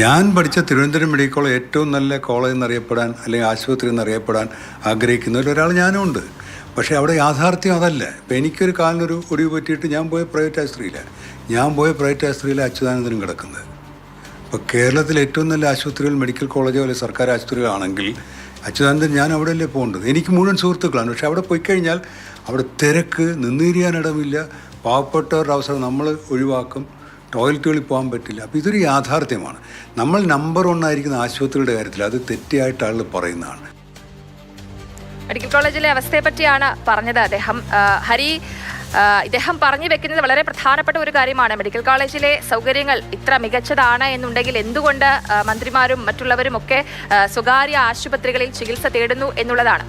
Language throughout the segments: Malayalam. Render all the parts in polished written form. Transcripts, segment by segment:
ഞാൻ പഠിച്ച തിരുവനന്തപുരം മെഡിക്കൽ കോളേജ് ഏറ്റവും നല്ല കോളേജ് എന്നറിയപ്പെടാൻ അല്ലെങ്കിൽ ആശുപത്രി എന്നറിയപ്പെടാൻ ആഗ്രഹിക്കുന്നതിൽ ഒരാൾ ഞാനും ഉണ്ട്. പക്ഷേ അവിടെ യാഥാർത്ഥ്യം അതല്ല. ഇപ്പം എനിക്കൊരു കാലിനൊരു ഒടിവ് പറ്റിയിട്ട് ഞാൻ പോയ പ്രൈവറ്റ് ആശുപത്രിയിൽ അച്യുതാനന്ദനും കിടക്കുന്നത്. ഇപ്പോൾ കേരളത്തിലെ ഏറ്റവും നല്ല ആശുപത്രികൾ മെഡിക്കൽ കോളേജോ അല്ലെങ്കിൽ സർക്കാർ ആശുപത്രികളാണെങ്കിൽ അച്യുതാനന്ദൻ ഞാൻ അവിടെയല്ലേ പോകേണ്ടത്. എനിക്ക് മുഴുവൻ സുഹൃത്തുക്കളാണ്. പക്ഷേ അവിടെ പോയി കഴിഞ്ഞാൽ അവിടെ തിരക്ക്, നിന്നിരിയാനിടമില്ല, പാവപ്പെട്ടവരുടെ അവസരം നമ്മൾ ഒഴിവാക്കും, ടോയ്ലറ്റുകളിൽ പോകാൻ പറ്റില്ല. അപ്പോൾ ഇതൊരു യാഥാർത്ഥ്യമാണ്. നമ്മൾ നമ്പർ 1 ആയിരിക്കുന്ന ആശുപത്രിയുടെ കാര്യത്തിൽ അത് തെറ്റായിട്ട് ആളുകൾ പറയുന്നതാണ്. മെഡിക്കൽ കോളേജിലെ അവസ്ഥയെ പറ്റിയാണ് പറഞ്ഞത് അദ്ദേഹം. ഹരി, ഇദ്ദേഹം പറഞ്ഞു വെക്കുന്നത് വളരെ പ്രധാനപ്പെട്ട ഒരു കാര്യമാണ്. മെഡിക്കൽ കോളേജിലെ സൗകര്യങ്ങൾ ഇത്ര മികച്ചതാണ് എന്നുണ്ടെങ്കിൽ എന്തുകൊണ്ട് മന്ത്രിമാരും മറ്റുള്ളവരും ഒക്കെ സ്വകാര്യ ആശുപത്രികളിൽ ചികിത്സ തേടുന്നു എന്നുള്ളതാണ്.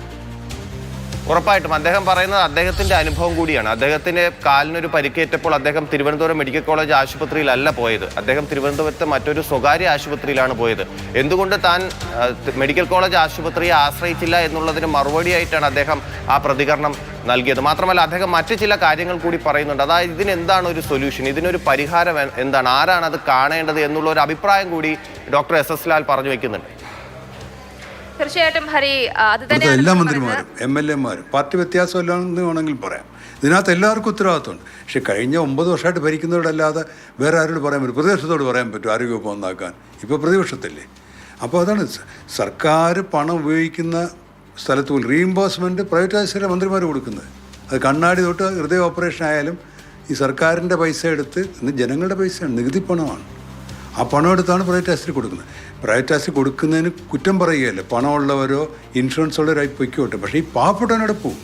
ഉറപ്പായിട്ടും അദ്ദേഹം പറയുന്നത് അദ്ദേഹത്തിന്റെ അനുഭവം കൂടിയാണ്. അദ്ദേഹത്തിന് കാലിനൊരു പരിക്കേറ്റപ്പോൾ അദ്ദേഹം തിരുവനന്തപുരം മെഡിക്കൽ കോളേജ് ആശുപത്രിയിലല്ല പോയത്. അദ്ദേഹം തിരുവനന്തപുരത്തെ മറ്റൊരു സ്വകാര്യ ആശുപത്രിയിലാണ് പോയത്. എന്തുകൊണ്ട് താൻ മെഡിക്കൽ കോളേജ് ആശുപത്രിയെ ആശ്രയിച്ചില്ല എന്നുള്ളതിന് മറുപടിയായിട്ടാണ് അദ്ദേഹം ആ പ്രതികരണം നൽകിയത്. മാത്രമല്ല അദ്ദേഹം മറ്റു ചില കാര്യങ്ങൾ കൂടി പറയുന്നുണ്ട്. അതായത് ഇതിനെന്താണ് ഒരു സൊല്യൂഷൻ, ഇതിനൊരു പരിഹാരം എന്താണ്, ആരാണ് അത് കാണേണ്ടത് എന്നുള്ള ഒരു അഭിപ്രായം കൂടി ഡോക്ടർ S.S. ലാൽ പറഞ്ഞു വെക്കുന്നുണ്ട്. തീർച്ചയായിട്ടും ഹരി, അത് തന്നെ എല്ലാ മന്ത്രിമാരും MLA-മാരും പാർട്ടി വ്യത്യാസമില്ലാന്ന് വേണമെങ്കിൽ പറയാം. ഇതിനകത്ത് എല്ലാവർക്കും ഉത്തരവാദിത്തമുണ്ട്. പക്ഷെ കഴിഞ്ഞ 9 വർഷമായിട്ട് ഭരിക്കുന്നവരല്ലാതെ വേറെ ആരോട് പറയാൻ പറ്റും? പ്രതിപക്ഷത്തോട് പറയാൻ പറ്റും ആരോഗ്യവകുപ്പ് ഒന്നാക്കാൻ? ഇപ്പോൾ പ്രതിപക്ഷത്തില്ലേ. അപ്പോൾ അതാണ് സർക്കാർ പണം ഉപയോഗിക്കുന്ന സ്ഥലത്ത് പോലും റീഇംബേഴ്സ്മെൻറ്റ് പ്രൈവറ്റ് ആശുപത്രിയിലെ മന്ത്രിമാർ കൊടുക്കുന്നത്. അത് കണ്ണാടി തൊട്ട് ഹൃദയ ഓപ്പറേഷൻ ആയാലും ഈ സർക്കാരിൻ്റെ പൈസ എടുത്ത് ഇന്ന് ജനങ്ങളുടെ പൈസയാണ്, നികുതി പണമാണ്. ആ പണം എടുത്താണ് പ്രൈവറ്റ് ആശുപത്രി കൊടുക്കുന്നത്. പ്രൈവറ്റ് ആശുപത്രി കൊടുക്കുന്നതിന് കുറ്റം പറയുകയല്ല. പണമുള്ളവരോ ഇൻഷുറൻസ് ഉള്ളവരായി പൊയ്ക്കോട്ടെ. പക്ഷേ ഈ പാവപ്പെട്ടവനോട് പോകും.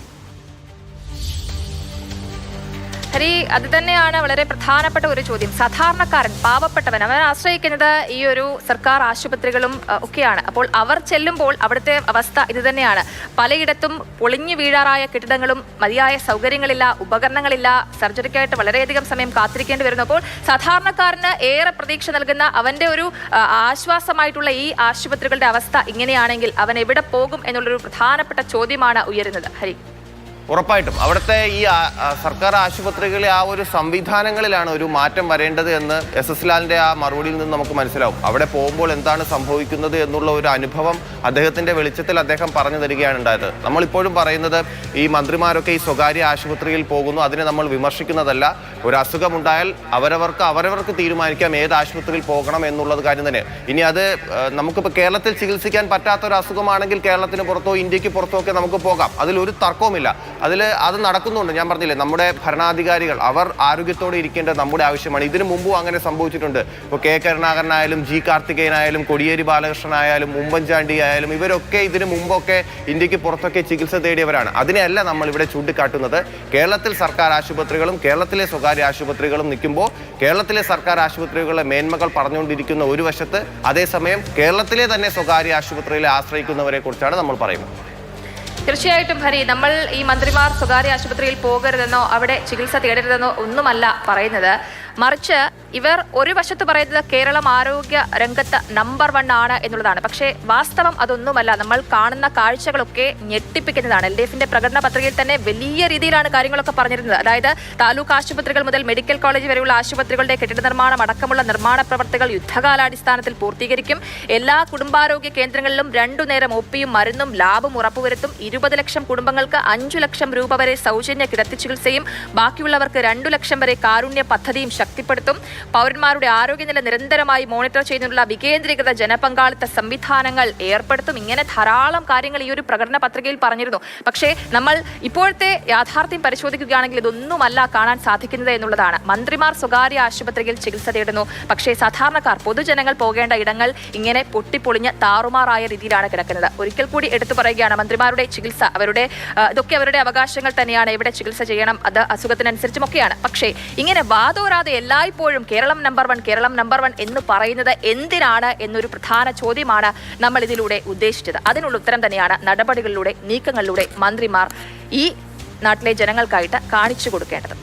ഹരി, അത് തന്നെയാണ് വളരെ പ്രധാനപ്പെട്ട ഒരു ചോദ്യം. സാധാരണക്കാരൻ, പാവപ്പെട്ടവൻ, അവൻ ആശ്രയിക്കുന്നത് ഈ ഒരു സർക്കാർ ആശുപത്രികളും ഒക്കെയാണ്. അപ്പോൾ അവർ ചെല്ലുമ്പോൾ അവിടുത്തെ അവസ്ഥ ഇത് തന്നെയാണ്. പലയിടത്തും പൊളിഞ്ഞു വീഴാറായ കെട്ടിടങ്ങളും, മതിയായ സൗകര്യങ്ങളില്ല, ഉപകരണങ്ങളില്ല, സർജറിക്കായിട്ട് വളരെയധികം സമയം കാത്തിരിക്കേണ്ടി വരുന്നു. അപ്പോൾ സാധാരണക്കാരന് ഏറെ പ്രതീക്ഷ നൽകുന്ന അവൻ്റെ ഒരു ആശ്വാസമായിട്ടുള്ള ഈ ആശുപത്രികളുടെ അവസ്ഥ ഇങ്ങനെയാണെങ്കിൽ അവൻ എവിടെ പോകും എന്നുള്ളൊരു പ്രധാനപ്പെട്ട ചോദ്യമാണ് ഉയരുന്നത്. ഹരി, ഉറപ്പായിട്ടും അവിടുത്തെ ഈ സർക്കാർ ആശുപത്രികളിലെ ആ ഒരു സംവിധാനങ്ങളിലാണ് ഒരു മാറ്റം വരേണ്ടത് എന്ന് S.S. ലാലിൻ്റെ ആ മറുപടിയിൽ നിന്ന് നമുക്ക് മനസ്സിലാവും. അവിടെ പോകുമ്പോൾ എന്താണ് സംഭവിക്കുന്നത് എന്നുള്ള ഒരു അനുഭവം അദ്ദേഹത്തിൻ്റെ വെളിച്ചത്തിൽ അദ്ദേഹം പറഞ്ഞു തരികയാണ് ഉണ്ടായത്. നമ്മളിപ്പോഴും പറയുന്നത് ഈ മന്ത്രിമാരൊക്കെ ഈ സ്വകാര്യ ആശുപത്രിയിൽ പോകുന്നു, അതിനെ നമ്മൾ വിമർശിക്കുന്നതല്ല. ഒരു അസുഖമുണ്ടായാൽ അവരവർക്ക് തീരുമാനിക്കാം ഏത് ആശുപത്രിയിൽ പോകണം എന്നുള്ളത് കാര്യം തന്നെ. ഇനി അത് നമുക്കിപ്പോൾ കേരളത്തിൽ ചികിത്സിക്കാൻ പറ്റാത്തൊരു അസുഖമാണെങ്കിൽ കേരളത്തിന് പുറത്തോ ഇന്ത്യക്ക് പുറത്തോ ഒക്കെ നമുക്ക് പോകാം. അതിലൊരു തർക്കവുമില്ല. അത് നടക്കുന്നുണ്ട്. ഞാൻ പറഞ്ഞില്ലേ, നമ്മുടെ ഭരണാധികാരികൾ അവർ ആരോഗ്യത്തോടെ ഇരിക്കേണ്ടത് നമ്മുടെ ആവശ്യമാണ്. ഇതിനു മുമ്പും അങ്ങനെ സംഭവിച്ചിട്ടുണ്ട്. ഇപ്പോൾ K. കരുണാകരനായാലും G. കാർത്തികേയനായാലും കോടിയേരി ബാലകൃഷ്ണനായാലും ഉമ്മൻചാണ്ടി ആയാലും ഇവരൊക്കെ ഇതിനു മുമ്പൊക്കെ ഇന്ത്യക്ക് പുറത്തൊക്കെ ചികിത്സ തേടിയവരാണ്. അതിനെയല്ല നമ്മൾ ഇവിടെ ചൂണ്ടിക്കാട്ടുന്നത്. കേരളത്തിൽ സർക്കാർ ആശുപത്രികളും കേരളത്തിലെ സ്വകാര്യ ആശുപത്രികളും നിൽക്കുമ്പോൾ കേരളത്തിലെ സർക്കാർ ആശുപത്രികളുടെ മേന്മകൾ പറഞ്ഞുകൊണ്ടിരിക്കുന്ന ഒരു വശത്ത്, അതേസമയം കേരളത്തിലെ തന്നെ സ്വകാര്യ ആശുപത്രികളെ ആശ്രയിക്കുന്നവരെ കുറിച്ചാണ് നമ്മൾ പറയുന്നത്. തീർച്ചയായിട്ടും ഹരി, നമ്മൾ ഈ മന്ത്രിമാർ സ്വകാര്യ ആശുപത്രിയിൽ പോകരുതെന്നോ അവിടെ ചികിത്സ തേടരുതെന്നോ ഒന്നുമല്ല പറയുന്നത്. മറിച്ച് ഇവർ ഒരു വശത്ത് പറയുന്നത് കേരളം ആരോഗ്യ രംഗത്ത് നമ്പർ 1 ആണ് എന്നുള്ളതാണ്. പക്ഷേ വാസ്തവം അതൊന്നുമല്ല. നമ്മൾ കാണുന്ന കാഴ്ചകളൊക്കെ ഞെട്ടിപ്പിക്കുന്നതാണ്. LDFന്റെ പ്രകടന പത്രികയിൽ തന്നെ വലിയ രീതിയിലാണ് കാര്യങ്ങളൊക്കെ പറഞ്ഞിരുന്നത്. അതായത് താലൂക്ക് ആശുപത്രികൾ മുതൽ മെഡിക്കൽ കോളേജ് വരെയുള്ള ആശുപത്രികളുടെ കെട്ടിട നിർമ്മാണം അടക്കമുള്ള നിർമ്മാണ പ്രവർത്തികൾ യുദ്ധകാലാടിസ്ഥാനത്തിൽ പൂർത്തീകരിക്കും. എല്ലാ കുടുംബാരോഗ്യ കേന്ദ്രങ്ങളിലും 2 നേരം OPയും മരുന്നും ലാബും ഉറപ്പുവരുത്തും. 20 ലക്ഷം കുടുംബങ്ങൾക്ക് 5 ലക്ഷം രൂപ വരെ സൗജന്യ കിടത്തി ചികിത്സയും ബാക്കിയുള്ളവർക്ക് 2 ലക്ഷം വരെ കാരുണ്യ പദ്ധതിയും ശക്തിപ്പെടുത്തും. പൗരന്മാരുടെ ആരോഗ്യനില നിരന്തരമായി മോണിറ്റർ ചെയ്യുന്നതിനുള്ള വികേന്ദ്രീകൃത ജനപങ്കാളിത്ത സംവിധാനങ്ങൾ ഏർപ്പെടുത്തും. ഇങ്ങനെ ധാരാളം കാര്യങ്ങൾ ഈ ഒരു പ്രകടന പത്രികയിൽ പറഞ്ഞിരുന്നു. പക്ഷേ നമ്മൾ ഇപ്പോഴത്തെ യാഥാർത്ഥ്യം പരിശോധിക്കുകയാണെങ്കിൽ ഇതൊന്നുമല്ല കാണാൻ സാധിക്കുന്നത് എന്നുള്ളതാണ്. മന്ത്രിമാർ സ്വകാര്യ ആശുപത്രിയിൽ ചികിത്സ തേടുന്നു. പക്ഷേ സാധാരണക്കാർ, പൊതുജനങ്ങൾ പോകേണ്ട ഇടങ്ങൾ ഇങ്ങനെ പൊട്ടിപ്പൊളിഞ്ഞ് താറുമാറായ രീതിയിലാണ് കിടക്കുന്നത്. ഒരിക്കൽ കൂടി എടുത്തു പറയുകയാണ്, മന്ത്രിമാരുടെ ചികിത്സ ഇതൊക്കെ അവരുടെ അവകാശങ്ങൾ തന്നെയാണ്. എവിടെ ചികിത്സ ചെയ്യണം അത് അസുഖത്തിനനുസരിച്ചുമൊക്കെയാണ്. പക്ഷേ ഇങ്ങനെ വാദോരാതെ എല്ലായ്പ്പോഴും കേരളം നമ്പർ 1 എന്ന് പറയുന്നത് എന്തിനാണ് എന്നൊരു പ്രധാന ചോദ്യമാണ് നമ്മൾ ഇതിലൂടെ ഉദ്ദേശിച്ചത്. അതിനുള്ള ഉത്തരം തന്നെയാണ് നടപടികളിലൂടെ, നീക്കങ്ങളിലൂടെ മന്ത്രിമാർ ഈ നാട്ടിലെ ജനങ്ങൾക്കായിട്ട് കാണിച്ചു കൊടുക്കേണ്ടത്.